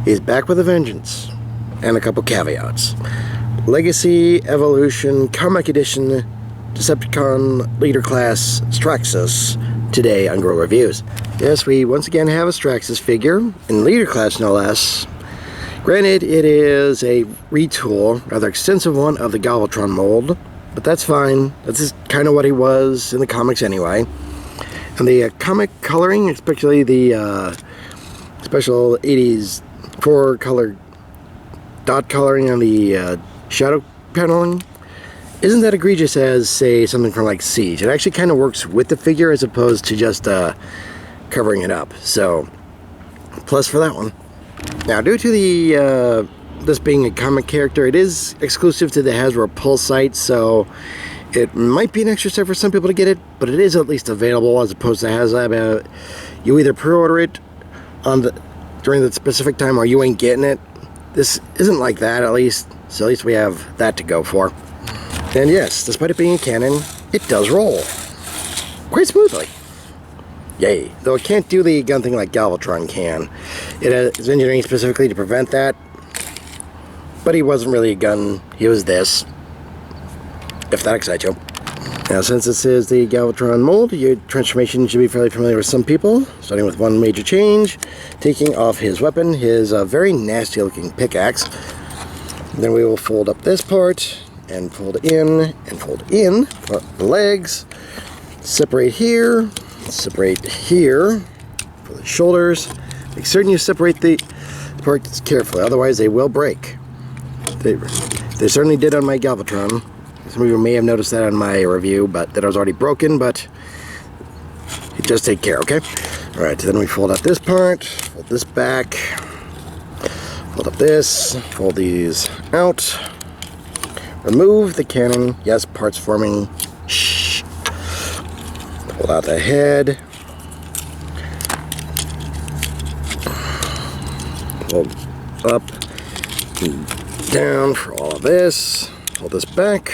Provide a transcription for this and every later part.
He's back with a vengeance, and a couple caveats. Legacy, Evolution, Comic Edition, Decepticon Leader Class Straxus, today on Guerrilla Reviews. Yes, we once again have a Straxus figure, in Leader Class no less. Granted, it is a retool, rather extensive one, of the Galvatron mold, but that's fine. That's just kind of what he was in the comics anyway. And the comic coloring, especially the special 80s 4-color dot coloring on the shadow paneling, isn't that egregious as, say, something from like Siege. It actually kind of works with the figure as opposed to just covering it up. So, plus for that one. Now, due to the this being a comic character, it is exclusive to the Hasbro Pulse site, so it might be an extra step for some people to get it, but it is at least available as opposed to HasLab. You either pre-order it during the specific time or you ain't getting it. This isn't like that, at least, so at least we have that to go for. And yes, despite it being a cannon, it does roll quite smoothly. Yay. Though it can't do the gun thing like Galvatron can. It is engineering specifically to prevent that. But he wasn't really a gun, he was this. If that excites you. Now, since this is the Galvatron mold, your transformation should be fairly familiar with some people. Starting with one major change, taking off his weapon, his very nasty looking pickaxe. Then we will fold up this part, and fold in for the legs. Separate here for the shoulders. Make certain you separate the parts carefully, otherwise they will break. They certainly did on my Galvatron. Some of you may have noticed that on my review, but that I was already broken, but just take care, okay? Alright, so then we fold up this part, fold this back, fold up this, fold these out, remove the cannon, yes, parts forming, shh, pull out the head, fold up and down for all of this, pull this back.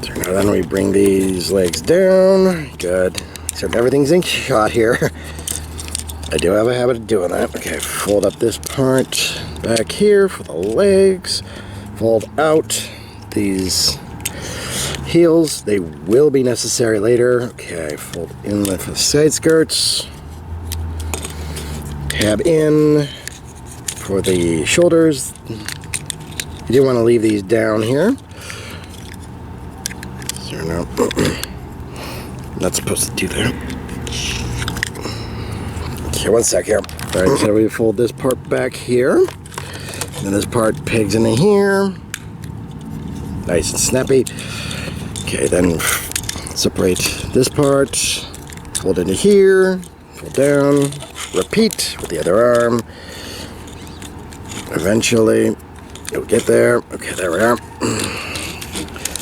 So now then we bring these legs down, good, so everything's in shot here. I do have a habit of doing that. Okay, fold up this part back here for the legs. Fold out these heels. They will be necessary later. Okay, fold in for the side skirts. Tab in for the shoulders. You do want to leave these down here. So no, not supposed to do that. Okay, one sec here. Alright, so we fold this part back here. And this part pegs into here. Nice and snappy. Okay, then separate this part. Fold into here. Fold down. Repeat with the other arm. Eventually, you'll get there. Okay, there we are.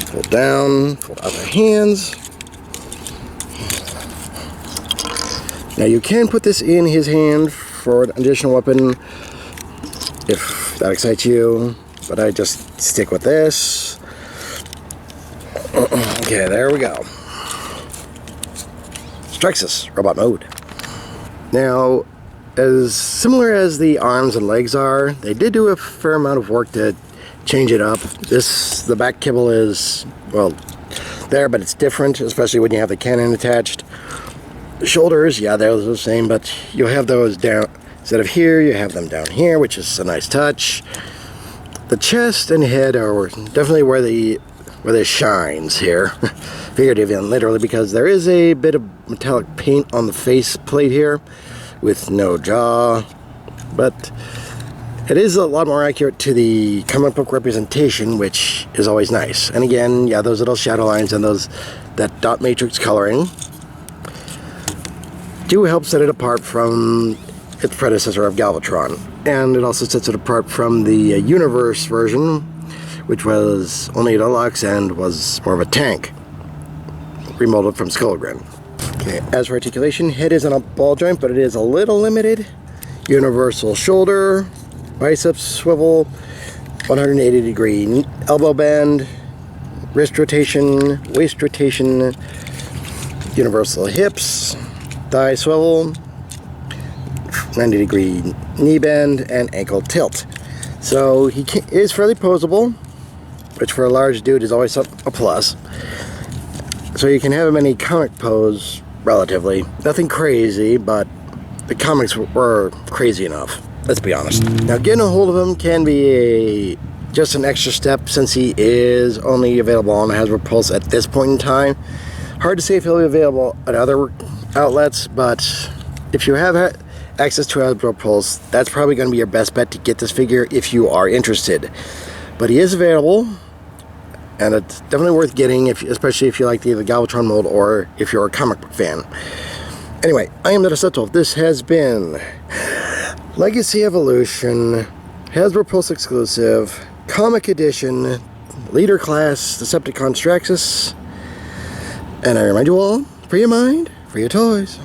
Fold down. Fold out the hands. Now you can put this in his hand for an additional weapon if that excites you, but I just stick with this. Okay, there we go. Straxus, robot mode. Now, as similar as the arms and legs are, they did do a fair amount of work to change it up. The back kibble is, well, there, but it's different, especially when you have the cannon attached. The shoulders, yeah, they're the same, but you'll have those down, instead of here, you have them down here, which is a nice touch. The chest and head are definitely where it shines here, figuratively and literally, because there is a bit of metallic paint on the face plate here, with no jaw, but it is a lot more accurate to the comic book representation, which is always nice. And again, yeah, those little shadow lines and that dot matrix coloring do help set it apart from its predecessor of Galvatron. And it also sets it apart from the Universe version, which was only a deluxe and was more of a tank, remodeled from Skullgrin. Okay, as for articulation, head is on a ball joint, but it is a little limited. Universal shoulder, biceps swivel, 180-degree elbow bend, wrist rotation, waist rotation, universal hips, thigh swivel, 90-degree knee bend, and ankle tilt. So he is fairly poseable, which for a large dude is always a plus. So you can have him in a comic pose, relatively. Nothing crazy, but the comics were crazy enough. Let's be honest. Now, getting a hold of him can be just an extra step since he is only available on Hasbro Pulse at this point in time. Hard to say if he'll be available at other outlets, but if you have access to Hasbro Pulse, that's probably going to be your best bet to get this figure if you are interested. But he is available, and it's definitely worth getting, especially if you like the Galvatron mold or if you're a comic book fan. Anyway, I am the Deceptiwolf. This has been Legacy Evolution, Hasbro Pulse exclusive, Comic Edition, Leader Class, Decepticon Straxus. And I remind you all, free your mind, free your toys.